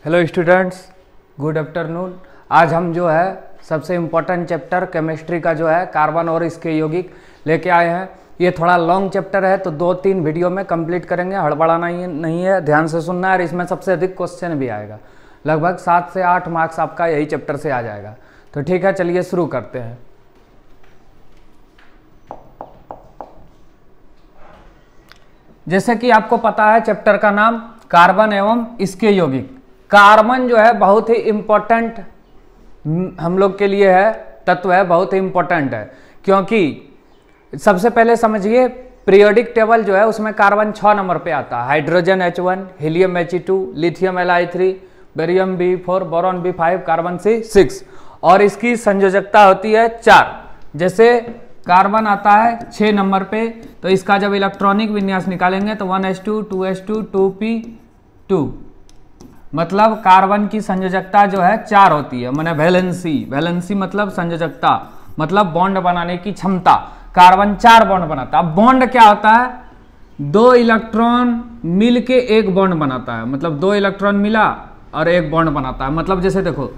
Hello students, good afternoon. आज हम जो है सबसे इम्पोर्टेंट चैप्टर केमिस्ट्री का जो है कार्बन और इसके यौगिक लेके आए हैं। ये थोड़ा लॉन्ग चैप्टर है तो 2-3 वीडियो में कंप्लीट करेंगे, हड़बड़ाना नहीं है, ध्यान से सुनना है। और इसमें सबसे अधिक क्वेश्चन भी आएगा, लगभग 7 से 8 मार्क्स आपका यही चैप्टर से आ जाएगा। तो ठीक है, चलिए शुरू करते हैं। जैसे कि आपको पता है चैप्टर का नाम कार्बन एवं इसके यौगिक। कार्बन जो है बहुत ही इम्पोर्टेंट हम लोग के लिए है, तत्व है, बहुत ही इम्पोर्टेंट है। क्योंकि सबसे पहले समझिए पीरियोडिक टेबल जो है उसमें कार्बन 6 नंबर पे आता है। Hydrogen H1, helium He2, lithium Li3, barium B4, boron B5, carbon C6 और इसकी संयोजकता होती है 4। जैसे कार्बन आता है 6 नंबर पे, तो इसका जब इलेक्ट्रॉनिक विन्यास निकालेंगे तो 1s2, 2s2, 2p2, मतलब कार्बन की संयोजकता जो है 4 होती है। माने वैलेंसी मतलब संयोजकता, मतलब बॉन्ड बनाने की क्षमता। कार्बन 4 बॉन्ड बनाता है। अब बॉन्ड क्या होता है? 2 इलेक्ट्रॉन मिल के एक बॉन्ड बनाता है, मतलब 2 इलेक्ट्रॉन मिला और एक बॉन्ड बनाता है। मतलब जैसे देखो,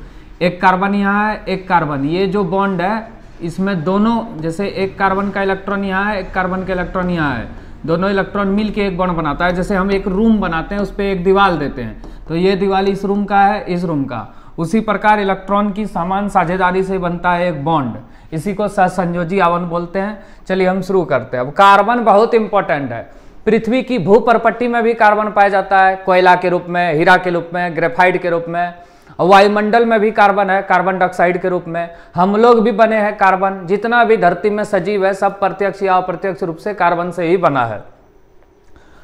एक कार्बन यहाँ है, एक कार्बन, ये जो बॉन्ड है इसमें दोनों, जैसे एक कार्बन का इलेक्ट्रॉन यहाँ है, एक कार्बन का इलेक्ट्रॉन यहाँ है, दोनों इलेक्ट्रॉन मिल के एक बॉन्ड बनाता है। जैसे हम एक रूम बनाते हैं, उस पर एक दीवार देते हैं, तो ये दीवार इस रूम का है, इस रूम का। उसी प्रकार इलेक्ट्रॉन की समान साझेदारी से बनता है एक बॉन्ड, इसी को सहसंयोजी आवरण बोलते हैं। चलिए हम शुरू करते हैं। अब कार्बन बहुत इंपॉर्टेंट है। पृथ्वी की भूपर्पट्टी में भी कार्बन पाया जाता है, कोयला के रूप में, हीरा के रूप में, ग्रेफाइट के रूप में। वायुमंडल में भी कार्बन है, कार्बन डाइऑक्साइड के रूप में। हम लोग भी बने हैं कार्बन, जितना भी धरती में सजीव है सब प्रत्यक्ष या अप्रत्यक्ष रूप से कार्बन से ही बना है।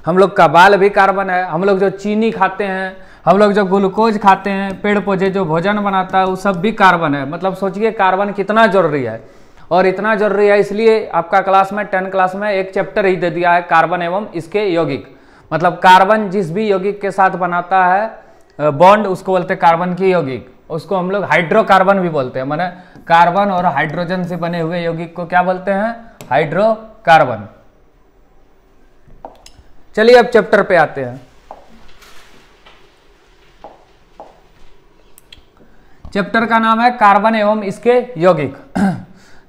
हम लोग का बाल भी कार्बन है। हम लोग जो चीनी खाते हैं, हम लोग जो ग्लूकोज खाते हैं, पेड़ पौधे जो भोजन बनाता है, वो सब भी कार्बन है। मतलब सोचिए कार्बन कितना जरूरी है। और इतना जरूरी है इसलिए आपका क्लास में 10 क्लास में एक चैप्टर ही दे दिया है, कार्बन एवं इसके यौगिक। मतलब कार्बन जिस भी यौगिक के साथ बनाता है बॉन्ड, उसको बोलते हैं कार्बन की यौगिक। उसको हम लोग हाइड्रोकार्बन भी बोलते हैं। माने कार्बन और हाइड्रोजन से बने हुए यौगिक को क्या बोलते हैं? हाइड्रोकार्बन। चलिए अब चैप्टर पे आते हैं। चैप्टर का नाम है कार्बन एवं इसके यौगिक।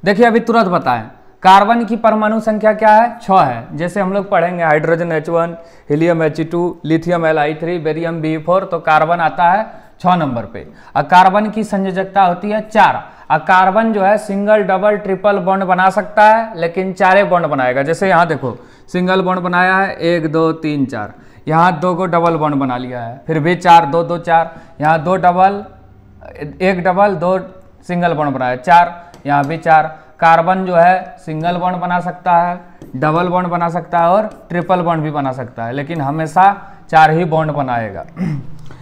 देखिए अभी तुरंत बताएं, कार्बन की परमाणु संख्या क्या है? 6 है। जैसे हम लोग पढ़ेंगे hydrogen H1, helium He2, lithium Li3, barium B4, तो कार्बन आता है 6 नंबर पे। और कार्बन की संयोजकता होती है 4। और कार्बन जो है सिंगल, डबल, ट्रिपल बॉन्ड बना सकता है, लेकिन 4 बॉन्ड बनाएगा। जैसे यहाँ देखो, सिंगल बॉन्ड बनाया है 1 2 3 4, यहाँ 2 को डबल बॉन्ड बना लिया है, फिर भी 4 2 2 4, यहाँ 2 डबल, 1 डबल, 2 सिंगल बॉन्ड बनाया 4, यहाँ भी 4। कार्बन जो है सिंगल बॉन्ड बना सकता है, डबल बॉन्ड बना सकता है और ट्रिपल बॉन्ड भी बना सकता है, लेकिन हमेशा 4 ही बॉन्ड बनाएगा।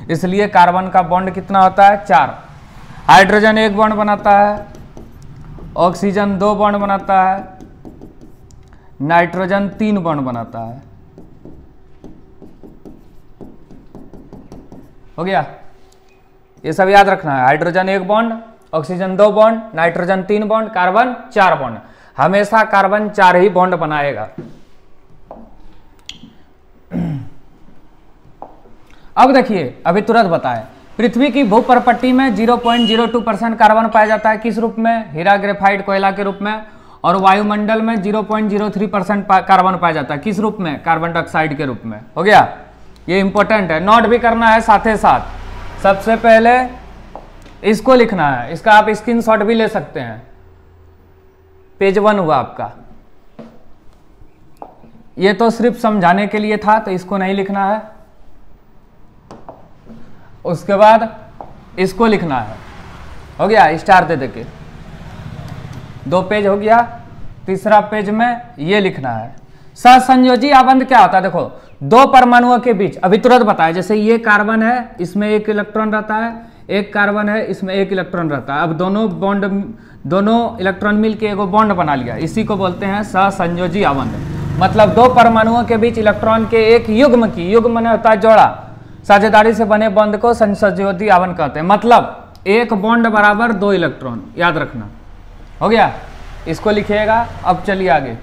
इसलिए कार्बन का बॉन्ड कितना होता है? 4। हाइड्रोजन 1 बॉन्ड बनाता है, ऑक्सीजन 2 बॉन्ड बनाता है, नाइट्रोजन 3 बॉन्ड बनाता है। हो गया? ये सब याद रखना है। Hydrogen 1 bond, oxygen 2 bond, nitrogen 3 bond, carbon 4 bond. हमेशा कार्बन 4 ही बॉन्ड बनाएगा। अब देखिए, अभी तुरंत बताएं, पृथ्वी की भूपर्पट्टी में 0.02% कार्बन पाया जाता है। किस रूप में? हीरा, ग्रेफाइट, कोयला के रूप में। और वायुमंडल में 0.03% कार्बन पाया जाता है। किस रूप में? कार्बन डाइऑक्साइड के रूप में। हो गया? ये इंपॉर्टेंट है, नोट भी करना है साथ ही साथ। सबसे पहले इसको लिखना है, इसका आप स्क्रीनशॉट भी ले सकते हैं। पेज 1 हुआ आपका। ये तो सिर्फ समझाने के लिए था, तो इसको नहीं लिखना है। उसके बाद इसको लिखना है। हो गया? स्टार दे देके 2 पेज हो गया। तीसरा पेज में ये लिखना है। सहसंयोजी आबंध क्या होता है? देखो, 2 परमाणुओं के बीच, अभी तुरंत बताया, जैसे ये कार्बन है, इसमें 1 इलेक्ट्रॉन रहता है, एक कार्बन है, इसमें 1 इलेक्ट्रॉन रहता है। अब दोनों इलेक्ट्रॉन मिलके एगो बॉन्ड बना लिया, इसी को बोलते हैं सहसंयोजी आबंध। मतलब 2 परमाणुओं के बीच इलेक्ट्रॉन के एक युग्म माने होता है जोड़ा, साझेदारी से बने बॉन्ड को सहसंयोजी आबंध कहते हैं। मतलब एक बॉन्ड बराबर 2 इलेक्ट्रॉन, याद रखना। हो गया? इसको लिखिएगा। अब चलिए आगे।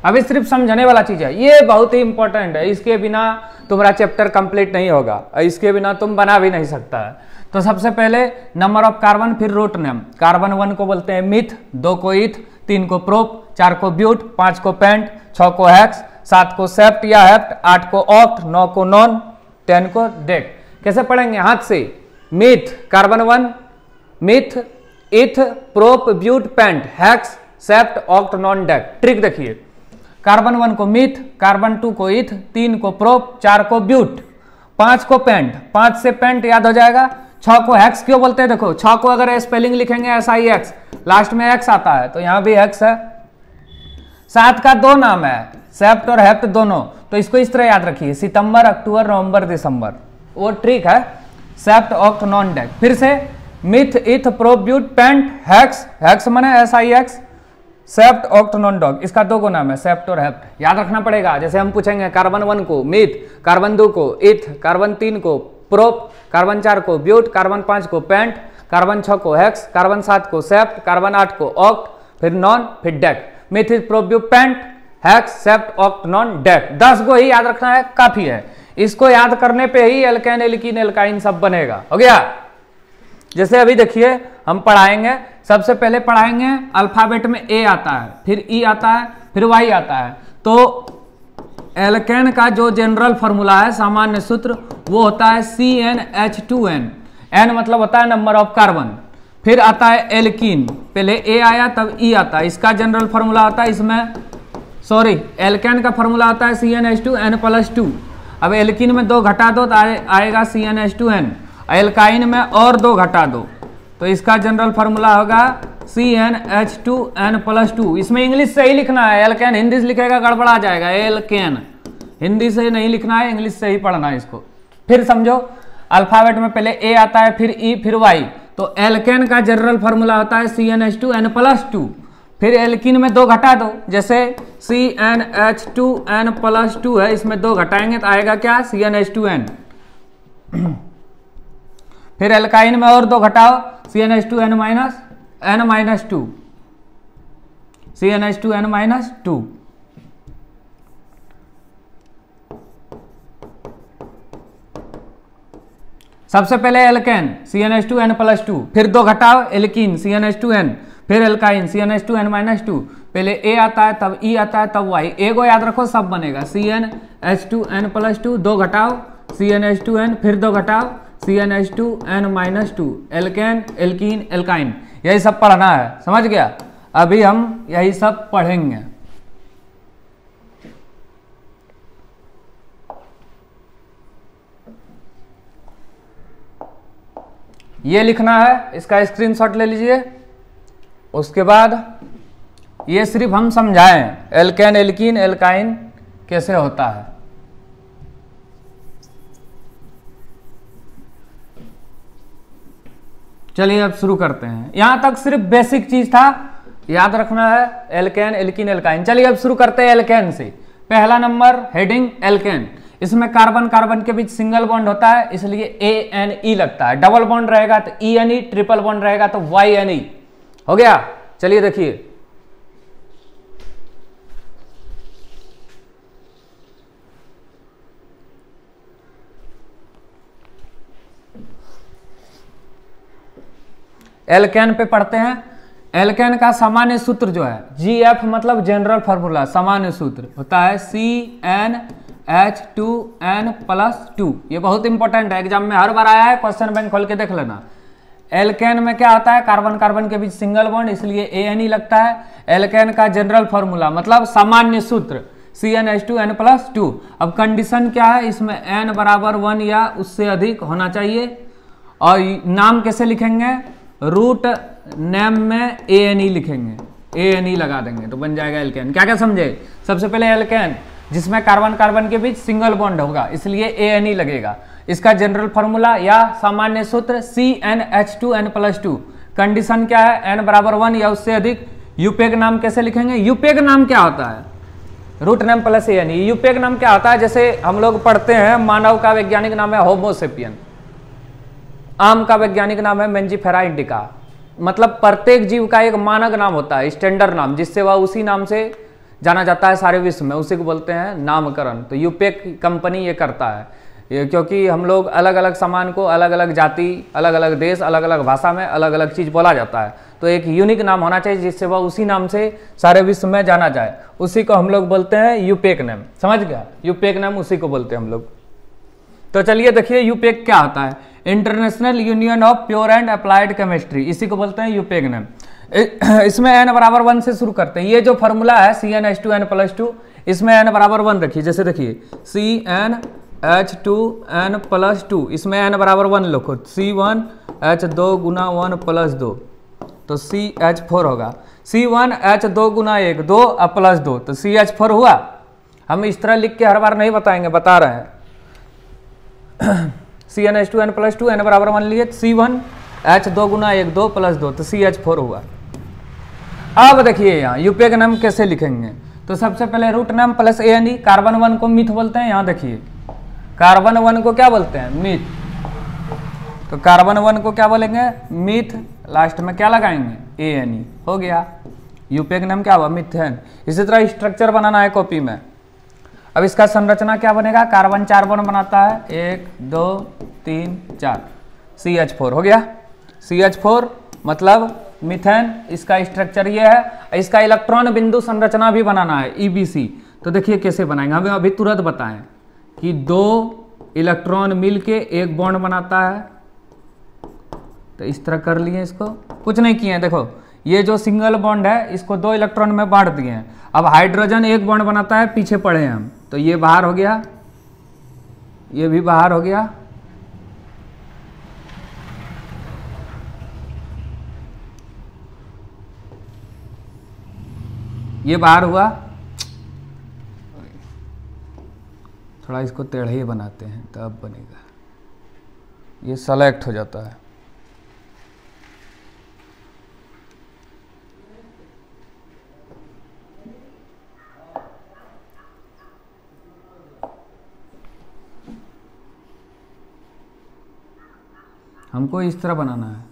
अभी सिर्फ समझने वाला चीज है, ये बहुत ही इंपॉर्टेंट है, इसके बिना तुम्हारा चैप्टर कंप्लीट नहीं होगा, इसके बिना तुम बना भी नहीं सकता है। तो सबसे पहले नंबर ऑफ कार्बन, फिर रूट नेम। कार्बन 1 को बोलते हैं मिथ, 2 को इथ, 3 को प्रोप, 4 को ब्यूट, 5 को पेंट, 6 को हेक्स, 7 को सेप्ट या हेप्ट, 8 को ऑक्ट, 9 को नॉन, 10 को डेक। कैसे पढ़ेंगे? हाथ से। Meth carbon 1, meth, eth, prop, but, pent, hex, sept, oct, non, dec. Trick देखिए, कार्बन 1 को मिथ, कार्बन 2 को इथ, 3 को प्रोप, 4 को ब्यूट, 5 को पेंट, 5 से पेंट याद हो जाएगा। 6 को हेक्स क्यों बोलते हैं? देखो 6 को अगर स्पेलिंग लिखेंगे SIX, लास्ट में एक्स आता है, तो यहां भी एक्स है। 7 का 2 नाम है, सेप्ट और हेप्ट दोनों, तो इसको इस तरह याद रखिए, सितंबर, अक्टूबर, नवंबर, दिसंबर। वो ट्रिक है, सेप्ट, ऑक्ट, नॉन, डेक। फिर से meth, eth, prop, but, pent, hex, hex माने SIX, sept, oct, non, dec. इसका 2 को नाम है, सेप्ट और हेप्ट। याद रखना पड़ेगा। जैसे हम पूछेंगे कार्बन 1 को मिथ, कार्बन 2 को इथ, कार्बन 3 को प्रोप, कार्बन 4 को ब्यूट, कार्बन 5 को पेंट, कार्बन 6 को हेक्स, कार्बन 7 को सेप्ट, कार्बन 8 को ऑक्ट, फिर नॉन, फिर dec. Meth, eth, prop, but, pent, hex, sept, oct, non, dec. 10 को ही याद रखना है, काफी है। इसको याद करने पे ही एल्केन, एल्कीन, एल्काइन सब बनेगा। हो गया? जैसे अभी देखिए हम पढ़ाएंगे, सबसे पहले पढ़ाएंगे अल्फाबेट में A आता है, फिर E आता है, फिर Y आता है। तो एल्केन का जो जनरल फॉर्मूला है, सामान्य सूत्र, वो होता है CnH2n। N मतलब होता है नंबर ऑफ कार्बन। फिर आता है एल्कीन, पहले A आया तब E आता है, इसका जनरल फॉर्मूला होता है, इसमें सॉरी एल्केन का फॉर्मूला होता है CnH2n+2। अब एल्कीन में 2 घटा दो तो आएगा CnH2n, एल्काइन में और 2 घटा दो तो इसका जनरल फॉर्मूला होगा CnH2n+2। इसमें इंग्लिश से ही लिखना है, एल्केन हिंदी से लिखेगा गड़बड़ा जाएगा। एल्केन हिंदी से नहीं लिखना है, इंग्लिश से ही पढ़ना है इसको। फिर समझो, अल्फाबेट में पहले A आता है, फिर E, फिर Y। तो एल्केन का जनरल फॉर्मूला होता है CnH2n+2। फिर एल्कीन में 2 घटा दो, जैसे CnH2n+2 है, इसमें 2 घटाएंगे तो आएगा क्या? CnH2n। फिर एल्काइन में और 2 घटाओ, CnH2n-2, CnH2n-2। सबसे पहले एल्केन CnH2n+2, फिर 2 घटाओ एल्कीन CnH2n, फिर एल्काइन CnH2n-2। पहले A आता है, तब E आता है, तब Y। A को याद रखो, सब बनेगा CnH2n+2, 2 घटाओ CnH2n, फिर 2 घटाओ CnH2n-2। एल्केन, एल्कीन, एल्काइन, यही सब पढ़ना है। समझ गया? अभी हम यही सब पढ़ेंगे। ये लिखना है, इसका स्क्रीनशॉट ले लीजिए। उसके बाद ये सिर्फ हम समझाएं एल्केन, एल्कीन, एल्काइन कैसे होता है। चलिए अब शुरू करते हैं। यहां तक सिर्फ बेसिक चीज था, याद रखना है एल्केन, एल्कीन, एल्काइन। चलिए अब शुरू करते हैं एल्केन से। पहला नंबर हेडिंग एल्केन। इसमें कार्बन कार्बन के बीच सिंगल बॉन्ड होता है, इसलिए ANE लगता है। डबल बॉन्ड रहेगा तो ENE, ट्रिपल बॉन्ड रहेगा तो YNE। हो गया? चलिए देखिए, एल्केन पे पढ़ते हैं। एल्केन का सामान्य सूत्र जो है GF मतलब जनरल फॉर्मूला, सामान्य सूत्र होता है CnH2n+2। ये बहुत इंपॉर्टेंट है, एग्जाम में हर बार आया है, क्वेश्चन बैंक खोल के देख लेना। एल्केन में क्या होता है? कार्बन कार्बन के बीच सिंगल बॉन्ड, इसलिए ANE लगता है। एल्केन का जनरल फॉर्मूला मतलब सामान्य सूत्र CnH2n+2। अब कंडीशन क्या है? इसमें n बराबर 1 या उससे अधिक होना चाहिए। और नाम कैसे लिखेंगे? रूट नेम में ANE लिखेंगे, ANE लगा देंगे तो बन जाएगा एल्केन। क्या क्या समझे? सबसे पहले एल्केन जिसमें कार्बन कार्बन के बीच सिंगल बॉन्ड होगा, इसलिए ANE लगेगा। इसका जनरल फॉर्मूला या सामान्य सूत्र CnH2n+2। कंडीशन क्या है? n बराबर 1 या उससे अधिक। यूपेग नाम कैसे लिखेंगे? यूपेग नाम क्या होता है? Root name plus ANE। IUPAC नाम क्या होता है? जैसे हम लोग पढ़ते हैं, मानव का वैज्ञानिक नाम है होमोसेपियन, आम का वैज्ञानिक नाम है मेंजिफेरा इंडिका। मतलब प्रत्येक जीव का एक मानक नाम होता है, स्टैंडर्ड नाम, जिससे वह उसी नाम से जाना जाता है सारे विश्व में, उसी को बोलते हैं नामकरण। तो यूपेक कंपनी ये करता है, ये क्योंकि हम लोग अलग अलग सामान को अलग अलग जाति, अलग अलग देश, अलग अलग भाषा में अलग अलग चीज़ बोला जाता है, तो एक यूनिक नाम होना चाहिए जिससे वह उसी नाम से सारे विश्व में जाना जाए, उसी को हम लोग बोलते हैं यूपेक नेम। समझ गया, यूपेक नेम उसी को बोलते हैं हम लोग। तो चलिए देखिए यूपेक क्या होता है, international union of pure and applied chemistry, इसी को बोलते हैं यूपेक नेम। इसमें n बराबर 1 से शुरू करते हैं। ये जो फॉर्मूला है CnH2n+2, इसमें n बराबर 1 रखिए। जैसे देखिए CnH2n+2, इसमें n बराबर 1 लिखो, C1H2 गुना 1 प्लस 2 तो CH4 होगा। C1H2 गुना 1 2 और प्लस 2 तो CH4 हुआ। हम इस तरह लिख के हर बार नहीं बताएंगे, बता रहे हैं। CnH2n+2 n बराबर 1 लिए, C1H2 गुना 1 2 प्लस 2 तो CH4 हुआ। अब देखिए यहाँ यूपेक नाम कैसे लिखेंगे, तो सबसे पहले रूट नाम प्लस ANE, कार्बन 1 को मिथ बोलते हैं। यहाँ देखिए कार्बन 1 को क्या बोलते हैं, मिथ, तो कार्बन 1 को क्या बोलेंगे, मिथ, लास्ट में क्या लगाएंगे, ANE, हो गया। यूपेक नाम क्या हुआ, मिथेन। इसी तरह स्ट्रक्चर बनाना है कॉपी में। अब इसका संरचना क्या बनेगा, कार्बन 4 बॉन्ड बनाता है, 1 2 3 4, CH4 हो गया। CH4 मतलब मीथेन, इसका स्ट्रक्चर ये है। इसका इलेक्ट्रॉन बिंदु संरचना भी बनाना है, EBC। तो देखिए कैसे बनाएंगे, हमें अभी तुरंत बताएं कि 2 इलेक्ट्रॉन मिलके एक बॉन्ड बनाता है। तो इस तरह कर लिए, इसको कुछ नहीं किए हैं। देखो ये जो सिंगल बॉन्ड है इसको 2 इलेक्ट्रॉन में बांट दिए हैं। अब हाइड्रोजन एक बॉन्ड बनाता है, पीछे पड़े हैं हम, तो ये बाहर हो गया, ये भी बाहर हो गया। ये बाहर हुआ। थोड़ा इसको टेढ़े ही बनाते हैं तब बनेगा, ये सेलेक्ट हो जाता है। हमको इस तरह बनाना है।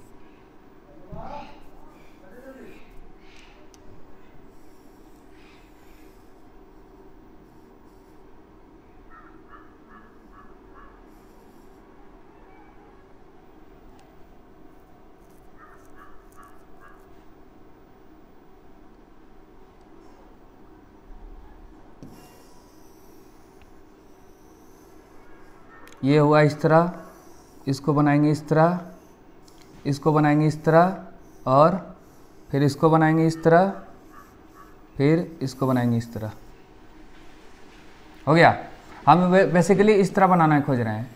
ये हुआ इस तरह, इसको बनाएंगे इस तरह, इसको बनाएंगे इस तरह, और फिर इसको बनाएंगे इस तरह, फिर इसको बनाएंगे इस तरह। हो गया। हम बेसिकली इस तरह बनाना खोज रहे हैं।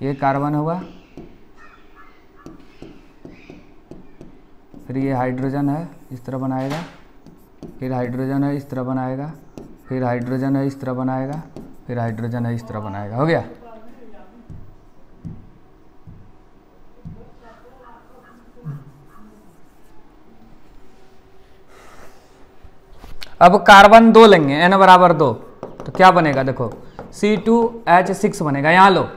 ये कार्बन हुआ, फिर ये हाइड्रोजन है, इस तरह बनाएगा, फिर हाइड्रोजन है, इस तरह बनाएगा, फिर हाइड्रोजन है, इस तरह बनाएगा, फिर हाइड्रोजन है, इस तरह बनाएगा। हो गया। अब कार्बन 2 लेंगे, n बराबर 2, तो क्या बनेगा, देखो C2H6 बनेगा। यहाँ लो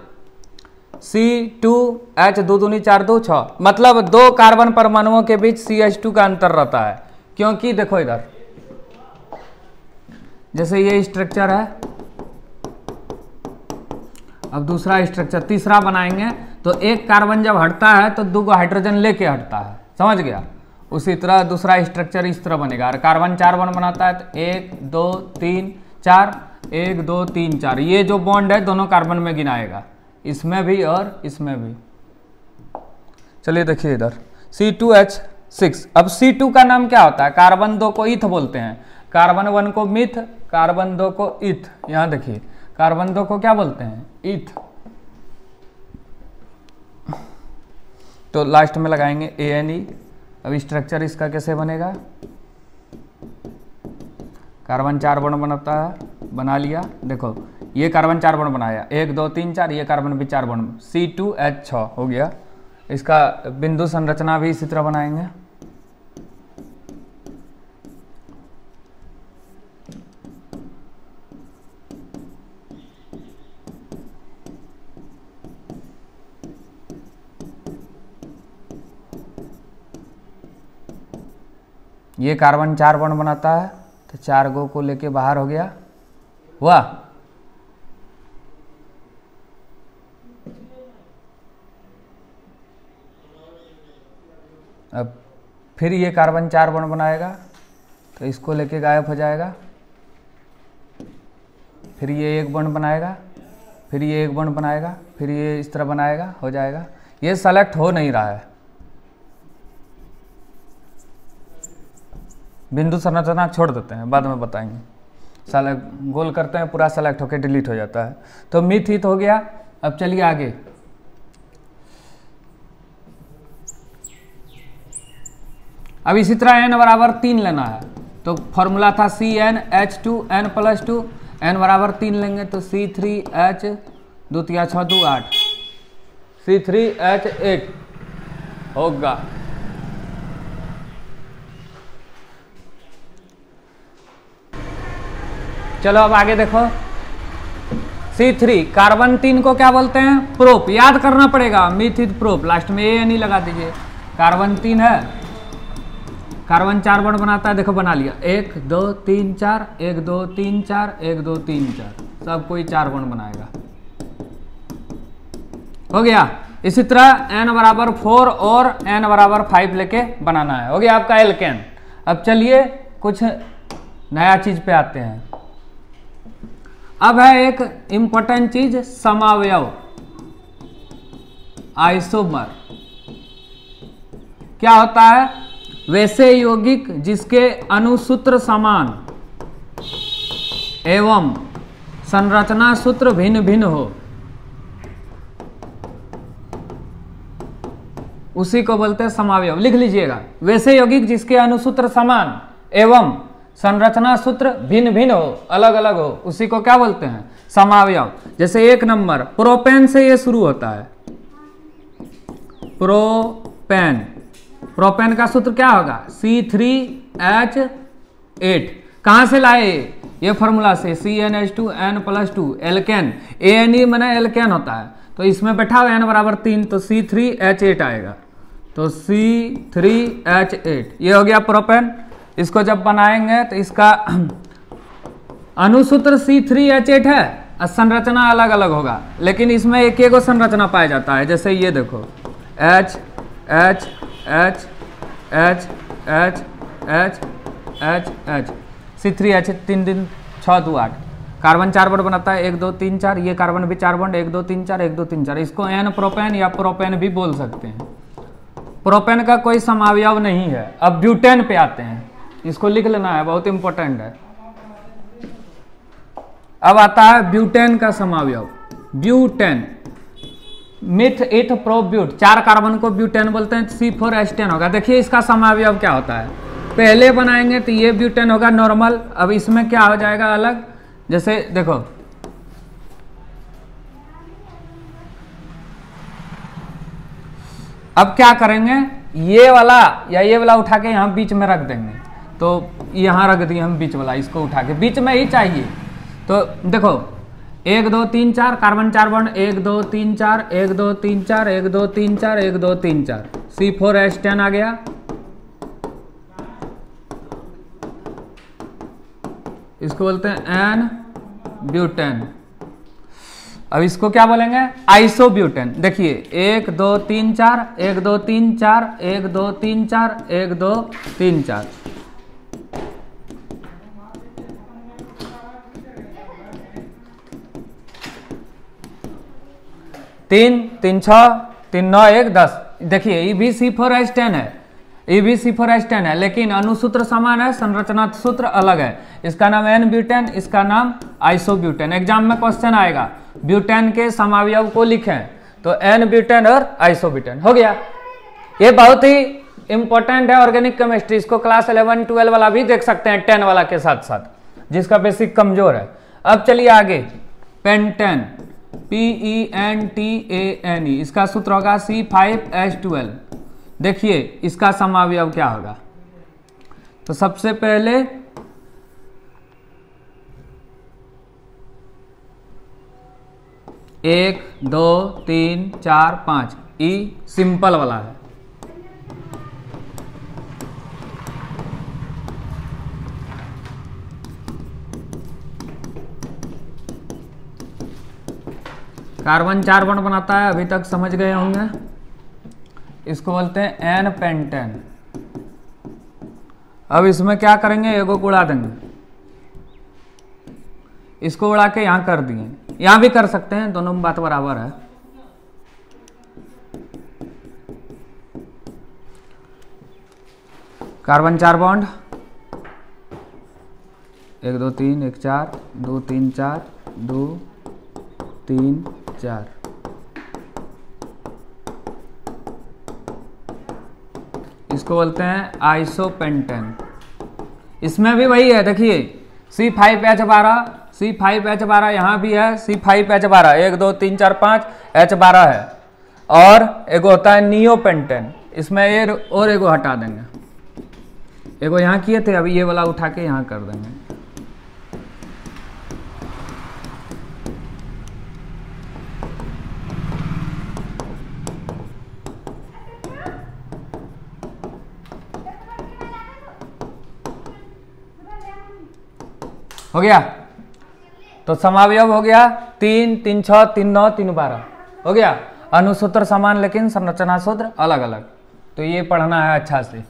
C2H 2 दूनी 4 2 6, मतलब 2 कार्बन परमाणुओं के बीच CH2 का अंतर रहता है। क्योंकि देखो इधर जैसे ये स्ट्रक्चर है, अब दूसरा स्ट्रक्चर तीसरा बनाएंगे, तो एक कार्बन जब हटता है तो 2 हाइड्रोजन लेके हटता है, समझ गया। उसी तरह दूसरा स्ट्रक्चर इस तरह बनेगा। और कार्बन 4 बॉन्ड बनाता है तो 1 2 3 4, 1 2 3 4, ये जो बॉन्ड है दोनों कार्बन में गिनाएगा, इसमें भी और इसमें भी। चलिए देखिए इधर C2H6। अब C2 का नाम क्या होता है, कार्बन 2 को इथ बोलते हैं, कार्बन 1 को मिथ, कार्बन 2 को इथ। यहाँ देखिए कार्बन 2 को क्या बोलते हैं, इथ। तो लास्ट में लगाएंगे ANE। अब स्ट्रक्चर इसका कैसे बनेगा, कार्बन 4 बॉन्ड बनाता है, बना लिया। देखो ये कार्बन 4 बॉन्ड बनाया, 1 2 3 4, ये कार्बन भी 4 बॉन्ड, C2H6 हो गया। इसका बिंदु संरचना भी इसी तरह बनाएंगे। ये कार्बन 4 बॉन्ड बनाता है, तो तो 4 गो को लेके बाहर हो गया, हुआ। अब फिर ये कार्बन 4 बॉन्ड बनाएगा तो इसको लेके गायब हो जाएगा, फिर ये 1 बॉन्ड बनाएगा, फिर ये 1 बॉन्ड बनाएगा, फिर ये इस तरह बनाएगा, हो जाएगा। ये सेलेक्ट हो नहीं रहा है, बिंदु संरचना छोड़ देते हैं, बाद में बताएंगे। सेलेक्ट गोल करते हैं, पूरा सेलेक्ट होकर डिलीट हो जाता है। तो मिथित हो गया। अब चलिए आगे, अब इसी तरह n बराबर 3 लेना है। तो फॉर्मूला था CnH2n+2, n बराबर 3 लेंगे तो C3H 2 3 6 2 8, C3H8 होगा। चलो अब आगे देखो, C3 कार्बन 3 को क्या बोलते हैं? प्रोप। याद करना पड़ेगा, मिथित प्रोप, लास्ट में ये नहीं लगा दीजिए। कार्बन 3 है, कार्बन 4 बॉन्ड बनाता है, देखो बना लिया, 1 2 3 4, 1 2 3 4, 1 2 3 4, सब कोई 4 बॉन्ड बनाएगा, हो गया। इसी तरह n बराबर 4 और n बराबर 5 लेके बनाना है, हो गया आपका एल्केन। अब चलिए कुछ नया चीज पे आते हैं। अब है एक इंपॉर्टेंट चीज, समावयव, आइसोमर। क्या होता है? वैसे यौगिक जिसके अणुसूत्र समान एवं संरचना सूत्र भिन्न भिन्न हो, उसी को बोलते हैं समावयव। लिख लीजिएगा, वैसे यौगिक जिसके अणुसूत्र समान एवं संरचना सूत्र भिन्न भिन्न हो, अलग अलग हो, उसी को क्या बोलते हैं? समावयव। जैसे 1 नंबर प्रोपेन से ये शुरू होता है, प्रोपेन। प्रोपेन का सूत्र क्या होगा? C3H8। कहां से लाए? ये फॉर्मूला से, CnH2n+2, एल्केन। ANE माने एल्केन होता है, तो इसमें बैठा हुआ n बराबर 3, तो C3H8 आएगा, तो C3H8 ये हो गया प्रोपेन। इसको जब बनाएंगे तो इसका अणुसूत्र C3H8 है और संरचना अलग अलग होगा, लेकिन इसमें एक एक संरचना पाया जाता है। जैसे ये देखो, H H H H H H H H, C3H 3 3 6 2 8, carbon 4 bond बनाता है, 1 2 3 4, ये कार्बन भी 4 बॉन्ड, 1 2 3 4 1 2 3 4, इसको n प्रोपेन या प्रोपेन भी बोल सकते हैं। प्रोपेन का कोई समावयव नहीं है। अब ब्यूटेन पे आते हैं, इसको लिख लेना है, बहुत इंपॉर्टेंट है। अब आता है ब्यूटेन का समावयव, butane. Meth eth pro but, 4 carbon को ब्यूटेन बोलते हैं, C4H10 होगा। देखिए इसका समावयव क्या होता है, पहले बनाएंगे तो ये ब्यूटेन होगा नॉर्मल, अब इसमें क्या हो जाएगा अलग। जैसे देखो, अब क्या करेंगे, ये वाला या ये वाला उठा के यहाँ बीच में रख देंगे, तो यहाँ रख दिए हम बीच वाला, इसको उठा के बीच में ही चाहिए। तो देखो 1 2 3 4, कार्बन 4 बॉन्ड, 1 2 3 4, 1 2 3 4, 1 2 3 4, 1 2 3 4, C4H10 आ गया। इसको बोलते हैं एन ब्यूटेन। अब इसको क्या बोलेंगे? आइसोब्यूटेन। देखिए 1 2 3 4, 1 2 3 4, 1 2 3 4, 1 2 3 4, 3 3 6 3 9 1 10। देखिए ये भी C4H10 है, ये भी C4H10 है, लेकिन अणुसूत्र समान है, संरचना सूत्र अलग है। इसका नाम एन ब्यूटेन, इसका नाम आइसोब्यूटेन। एग्जाम में क्वेश्चन आएगा ब्यूटेन के समावयव को लिखें, तो एन ब्यूटेन और आइसोब्यूटेन हो गया। ये बहुत ही इंपॉर्टेंट है ऑर्गेनिक केमिस्ट्री, इसको क्लास 11 12 वाला भी देख सकते हैं 10 वाला के साथ साथ, जिसका बेसिक कमजोर है। अब चलिए आगे, पेंटेन, PENTANE, इसका सूत्र होगा C5H12। देखिए इसका समावयव क्या होगा, तो सबसे पहले एक 2 3 4 5, ई सिंपल वाला है। कार्बन 4 बॉन्ड बनाता है, अभी तक समझ गए होंगे। इसको बोलते हैं एन पेंटेन। अब इसमें क्या करेंगे, एगो को उड़ा देंगे, इसको उड़ा के यहां कर दिए, यहां भी कर सकते हैं, दोनों में बात बराबर है। Carbon 4 bond, 1 2 3 1 4 2 3 4 2 3 4। इसको बोलते हैं आइसोपेंटेन। इसमें भी वही है, देखिए C5H12, C5H12 यहाँ भी है, C5H12 1 2 3 4 5 H12 है। और एगो होता है नियोपेंटेन, इसमें और एगो हटा देंगे, एगो यहाँ किए थे, अभी ये वाला उठा के यहाँ कर देंगे। हो गया, तो समावयव हो गया 3 3 6 3 9 3 12 हो गया। अनुसूत्र समान लेकिन संरचना सूत्र अलग अलग, तो ये पढ़ना है अच्छा से।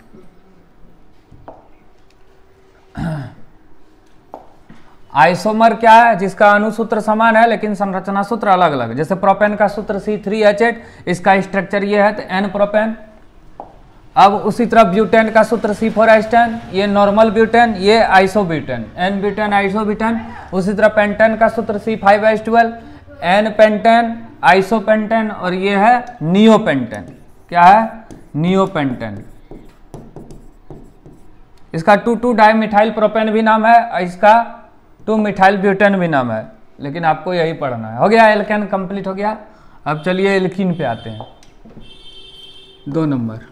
आइसोमर क्या है, जिसका अनुसूत्र समान है लेकिन संरचना सूत्र अलग अलग। जैसे प्रोपेन का सूत्र C3H8, इसका स्ट्रक्चर ये है तो N प्रोपेन। अब उसी तरह ब्यूटेन का सूत्र C4H10, ये नॉर्मल ब्यूटेन, ये आइसोब्यूटेन, N ब्यूटेन आइसोब्यूटेन। उसी तरह पेंटेन का सूत्र C5H12, N पेंटेन आइसोपेंटेन, और ये है नियोपेंटेन। क्या है, नियोपेंटेन। इसका 2,2 डाइमिथाइल प्रोपेन भी नाम है, इसका 2 मिथाइल ब्यूटेन भी नाम है, लेकिन आपको यही पढ़ना है। हो गया, एल्केन कंप्लीट हो गया। अब चलिए एल्कीन पे आते हैं। 2 नंबर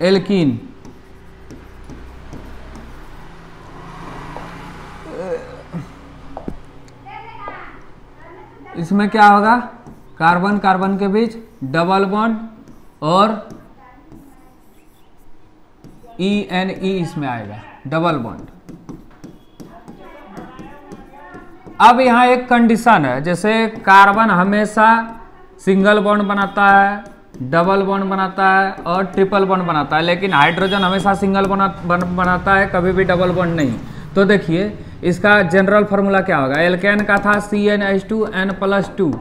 एल्कीन। इसमें क्या होगा, कार्बन कार्बन के बीच डबल बॉन्ड और ENE इसमें आएगा, डबल बॉन्ड। अब यहाँ एक कंडीशन है, जैसे कार्बन हमेशा सिंगल बॉन्ड बनाता है, डबल बॉन्ड बनाता है और ट्रिपल बॉन्ड बनाता है, लेकिन हाइड्रोजन हमेशा सिंगल बनाता है, कभी भी डबल बॉन्ड नहीं। तो देखिए इसका जनरल फार्मूला क्या होगा, एल्केन का था CnH2n+2,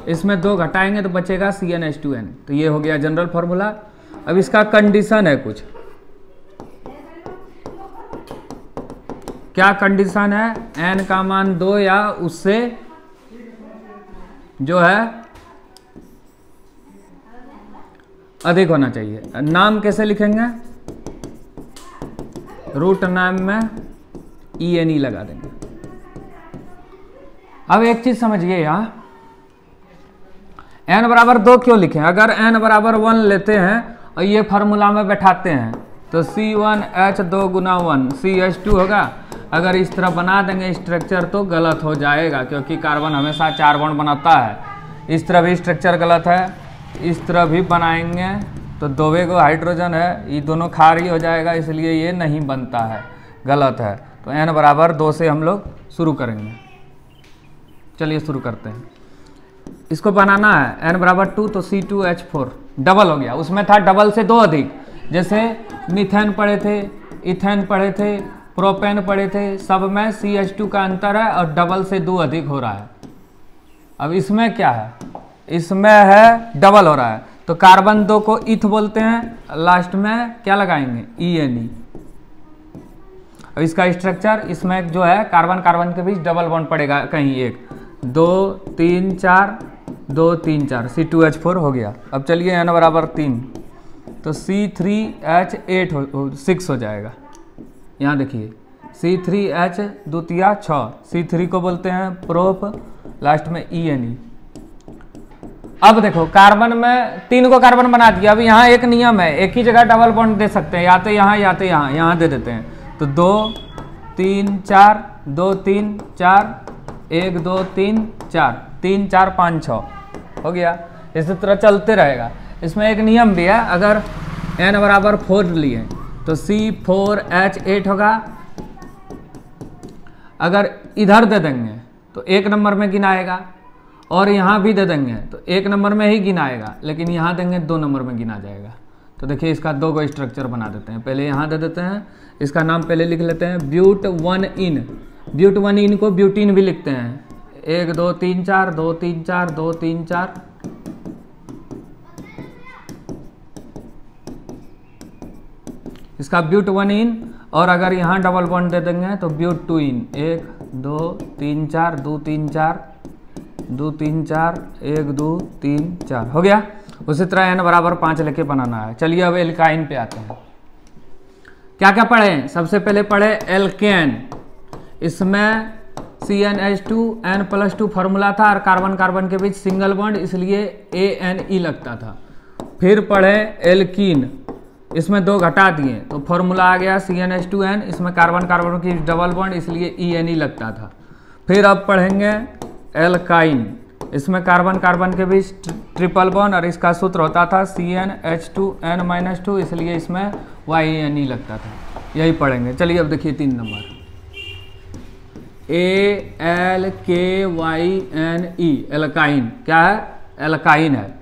इसमें 2 घटाएंगे तो बचेगा CnH2n, तो ये हो गया जनरल फार्मूला। अब इसका कंडीशन है कुछ, क्या कंडीशन है, n का मान 2 या उससे जो है अधिक होना चाहिए। नाम कैसे लिखेंगे, रूट नाम में ENE लगा देंगे। अब एक चीज समझिए, यहाँ n बराबर 2 क्यों लिखें, अगर n बराबर 1 लेते हैं और ये फार्मूला में बैठाते हैं तो C1H2 गुना 1 CH2 होगा। अगर इस तरह बना देंगे स्ट्रक्चर तो गलत हो जाएगा, क्योंकि कार्बन हमेशा 4 बॉन्ड बनाता है। इस तरह भी स्ट्रक्चर गलत है, इस तरह भी बनाएंगे तो 2 गो हाइड्रोजन है, ये दोनों खाली हो जाएगा, इसलिए ये नहीं बनता है, गलत है। तो n बराबर 2 से हम लोग शुरू करेंगे। चलिए शुरू करते हैं। इसको बनाना है n बराबर 2, तो C2H4 डबल हो गया, उसमें था डबल से 2 अधिक। जैसे मीथेन पढ़े थे, इथेन पढ़े थे, प्रोपेन पढ़े थे, सब में CH2 का अंतर है और डबल से 2 अधिक हो रहा है। अब इसमें क्या है, इसमें है डबल हो रहा है, तो कार्बन 2 को इथ बोलते हैं, लास्ट में क्या लगाएंगे ENE। अब इसका स्ट्रक्चर, इसमें जो है कार्बन कार्बन के बीच डबल बॉन्ड पड़ेगा कहीं, 1 2 3 4 2 3 4 C2H4 हो गया। अब चलिए n बराबर 3, तो C3H8 6 हो जाएगा। यहाँ देखिए C3H द्वितीया 6, C3 को बोलते हैं प्रोप, लास्ट में ENE। अब देखो कार्बन में 3 को कार्बन बना दिया। अब यहाँ एक नियम है, एक ही जगह डबल बॉन्ड दे सकते हैं, या तो यहाँ या तो यहाँ, यहाँ दे देते हैं। तो 2 3 4 2 3 4 1 2 3 4 3 4 5 6 हो गया। इसी तरह चलते रहेगा। इसमें एक नियम भी है, अगर n बराबर 4 लिए तो C4H8 होगा, अगर इधर दे देंगे तो 1 नंबर में गिनाएगा, और यहाँ भी दे देंगे तो 1 नंबर में ही गिनाएगा, लेकिन यहाँ देंगे 2 नंबर में गिना जाएगा। तो देखिए इसका 2 को स्ट्रक्चर बना देते हैं। पहले यहाँ दे देते हैं, इसका नाम पहले लिख लेते हैं ब्यूट 1 इन। ब्यूट 1 इन को ब्यूटीन भी लिखते हैं, 1 2 3 4 2 3 4 2 3 4। इसका ब्यूट 1 इन, और अगर यहाँ डबल बॉन्ड दे देंगे तो ब्यूट 2 इन, 1 2 3 4 2 3 4 2 3 4 1 2 3 4 हो गया। उसी तरह n बराबर 5 लेके बनाना है। चलिए अब एल्काइन पे आते हैं। क्या क्या पढ़े? सबसे पहले पढ़े एल्केन। इसमें CnH2n+2 फॉर्मूला था और कार्बन कार्बन के बीच सिंगल बॉन्ड, इसलिए ANE लगता था। फिर पढ़े एल्कीन, इसमें 2 घटा दिए तो फॉर्मूला आ गया CnH2n, इसमें कार्बन कार्बन की डबल बॉन्ड, इसलिए ENE लगता था। फिर अब पढ़ेंगे एल्काइन, इसमें कार्बन कार्बन के बीच ट्रिपल बॉन्ड और इसका सूत्र होता था CnH2n-2, इसलिए इसमें YNE लगता था। यही पढ़ेंगे। चलिए अब देखिए 3 नंबर, ALKYNE एल्काइन। क्या है? एल्काइन है।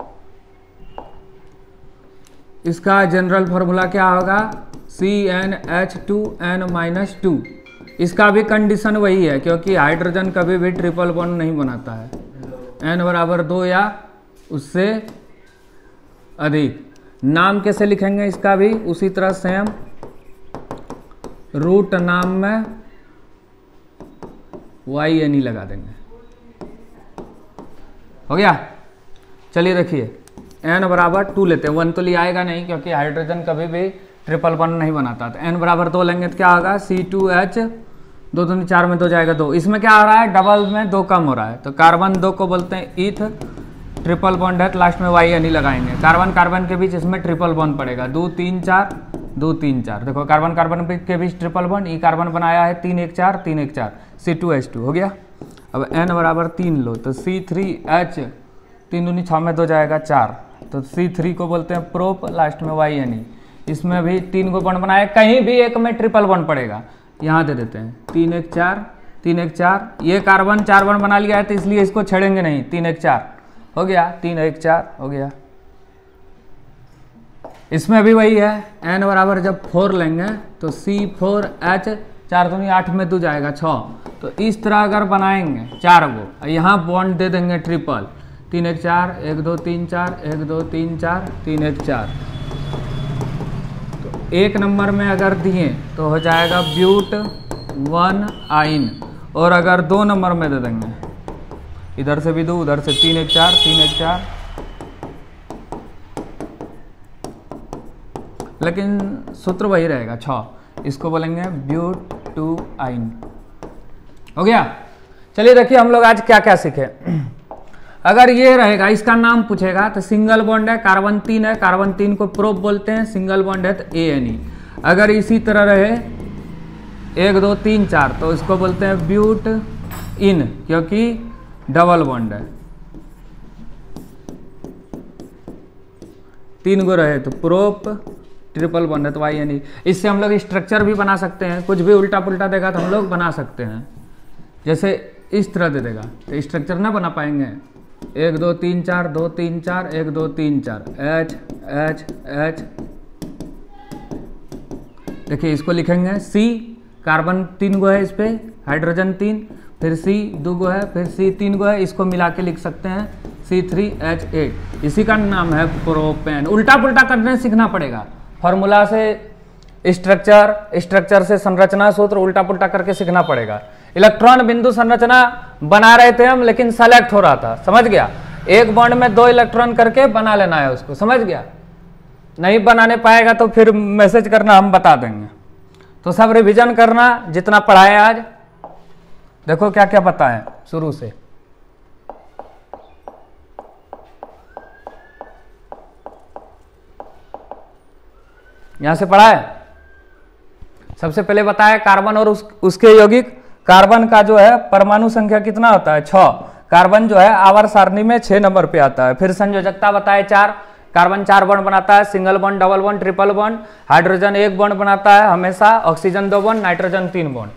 इसका जनरल फॉर्मूला क्या होगा? CnH2n-2। इसका भी कंडीशन वही है, क्योंकि हाइड्रोजन कभी भी ट्रिपल बॉन्ड नहीं बनाता है, n बराबर 2 या उससे अधिक। नाम कैसे लिखेंगे इसका भी उसी तरह सेम, रूट नाम में YNE लगा देंगे। हो गया। चलिए देखिए n बराबर 2 लेते हैं, 1 तो ले आएगा नहीं क्योंकि हाइड्रोजन कभी भी ट्रिपल बॉन्ड नहीं बनाता। तो n बराबर 2 लेंगे तो क्या होगा? C2H 2 दूनी 4 में 2 जाएगा 2। इसमें क्या हो रहा है? डबल में 2 कम हो रहा है, तो कार्बन 2 को बोलते हैं ईथ, ट्रिपल बॉन्ड है तो लास्ट में YNE लगाएंगे। कार्बन कार्बन के बीच इसमें ट्रिपल बॉन्ड पड़ेगा, 2 3 4 2 3 4। देखो कार्बन कार्बन के बीच ट्रिपल बॉन्ड, ई कार्बन बनाया है 3 1 4 3 1 4, C2H2 हो गया। अब n बराबर 3 लो तो C3H 3 दूनी 6 में 2 जाएगा 4, तो C3 को बोलते हैं प्रोप, लास्ट में YNE। इसमें भी 3 को बॉन्ड बनाया, कहीं भी एक में ट्रिपल बॉन्ड पड़ेगा, यहाँ दे देते हैं 3 1 4 3 1 4। ये कार्बन 4 बॉन्ड बना लिया है तो इसलिए इसको छेड़ेंगे नहीं, 3 1 4 हो गया, 3 1 4 हो गया। इसमें भी वही है, n बराबर जब 4 लेंगे तो C4H 4 दूनी 8 में 2 जाएगा 6। तो इस तरह अगर बनाएंगे 4 को, यहाँ बॉन्ड दे देंगे ट्रिपल, 3 1 4 1 2 3 4 1 2 3 4 3 1 4। तो 1 नंबर में अगर दिए तो हो जाएगा ब्यूट 1 आइन, और अगर 2 नंबर में दे देंगे, इधर से भी 2 उधर से 3 1 4 3 1 4, लेकिन सूत्र वही रहेगा 6, इसको बोलेंगे ब्यूट 2 आइन। हो गया। चलिए देखिए हम लोग आज क्या क्या सीखे। अगर ये रहेगा, इसका नाम पूछेगा तो सिंगल बॉन्ड है, कार्बन 3 है, कार्बन 3 को प्रोप बोलते हैं, सिंगल बॉन्ड है तो ANE। अगर इसी तरह रहे 1 2 3 4 तो इसको बोलते हैं ब्यूट इन, क्योंकि डबल बॉन्ड है। 3 को रहे तो प्रोप, ट्रिपल बॉन्ड है तो YNE। इससे हम लोग स्ट्रक्चर भी बना सकते हैं, कुछ भी उल्टा पुल्टा देगा तो हम लोग बना सकते हैं। जैसे इस तरह दे देगा तो स्ट्रक्चर ना बना पाएंगे, 1 2 3 4 2 3 4 1 2 3 4 H H H। देखिए इसको लिखेंगे C, कार्बन 3 गो है इस पे, हाइड्रोजन 3, फिर C 2 गो है, फिर C 3 गो है, इसको मिला के लिख सकते हैं C3H8। इसी का नाम है प्रोपेन। उल्टा पुल्टा करने सीखना पड़ेगा, फॉर्मूला से स्ट्रक्चर, स्ट्रक्चर से संरचना सूत्र उल्टा पुल्टा करके सीखना पड़ेगा। इलेक्ट्रॉन बिंदु संरचना बना रहे थे हम, लेकिन सेलेक्ट हो रहा था, समझ गया? एक बॉन्ड में 2 इलेक्ट्रॉन करके बना लेना है उसको, समझ गया? नहीं बनाने पाएगा तो फिर मैसेज करना, हम बता देंगे। तो सब रिवीजन करना जितना पढ़ाए आज। देखो क्या क्या बताएं शुरू से। यहां से पढ़ा है। सबसे पहले बताया कार्बन और उसके यौगिक। कार्बन का जो है परमाणु संख्या कितना होता है? 6। कार्बन जो है आवर्त सारणी में 6 नंबर पे आता है। फिर संयोजकता बताए 4। कार्बन 4 बॉन्ड बनाता है, single bond, double bond, triple bond. Hydrogen 1 bond बनाता है हमेशा, ऑक्सीजन 2 बॉन्ड, नाइट्रोजन 3 बॉन्ड।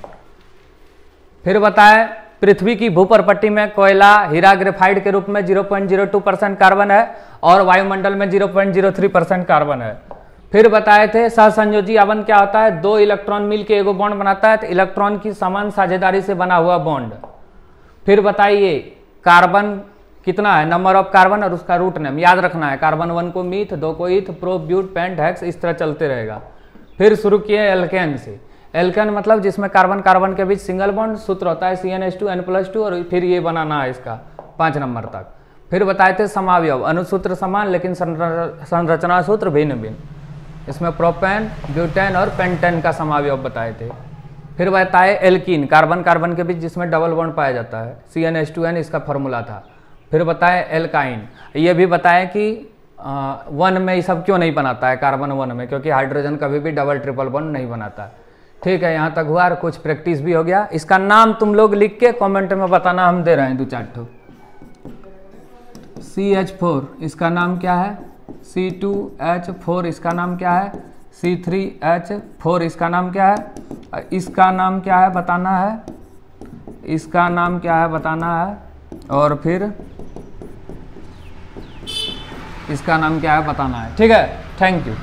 फिर बताए पृथ्वी की भूप्रपट्टी में कोयला, हीरा, ग्रेफाइट के रूप में 0.02% कार्बन है और वायुमंडल में 0.03% कार्बन है। फिर बताए थे सहसंयोजी आवरण क्या होता है, 2 इलेक्ट्रॉन मिल के एगो बॉन्ड बनाता है, तो इलेक्ट्रॉन की समान साझेदारी से बना हुआ बॉन्ड। फिर बताइए कार्बन कितना है, नंबर ऑफ कार्बन और उसका रूट नेम याद रखना है। कार्बन 1 को मीथ, 2 को ईथ, प्रो, ब्यूट, पेंट, हेक्स, इस तरह चलते रहेगा। फिर शुरू किए एल्केन से। एल्केन मतलब जिसमें कार्बन कार्बन के बीच सिंगल बॉन्ड, सूत्र होता है CnH2n+2 और फिर ये बनाना है इसका 5 नंबर तक। फिर बताए थे समावयव, अनुसूत्र समान लेकिन संरचना सूत्र भिन्न भिन्न। इसमें प्रोपेन, ब्यूटेन और पेंटेन का समावयव बताए थे। फिर बताए एल्कीन, कार्बन कार्बन के बीच जिसमें डबल बॉन्ड पाया जाता है, CnH2n इसका फॉर्मूला था। फिर बताए एल्काइन, ये भी बताएं कि 1 में ये सब क्यों नहीं बनाता है कार्बन 1 में, क्योंकि हाइड्रोजन कभी भी डबल ट्रिपल बॉन्ड नहीं बनाता है। ठीक है, यहाँ तक हुआ और कुछ प्रैक्टिस भी हो गया। इसका नाम तुम लोग लिख के कमेंट में बताना, हम दे रहे हैं 2-4 ठो। CH4 इसका नाम क्या है, C2H4 इसका नाम क्या है, C3H4 इसका नाम क्या है, इसका नाम क्या है बताना है, इसका नाम क्या है बताना है, और फिर इसका नाम क्या है बताना है। ठीक है, थैंक यू।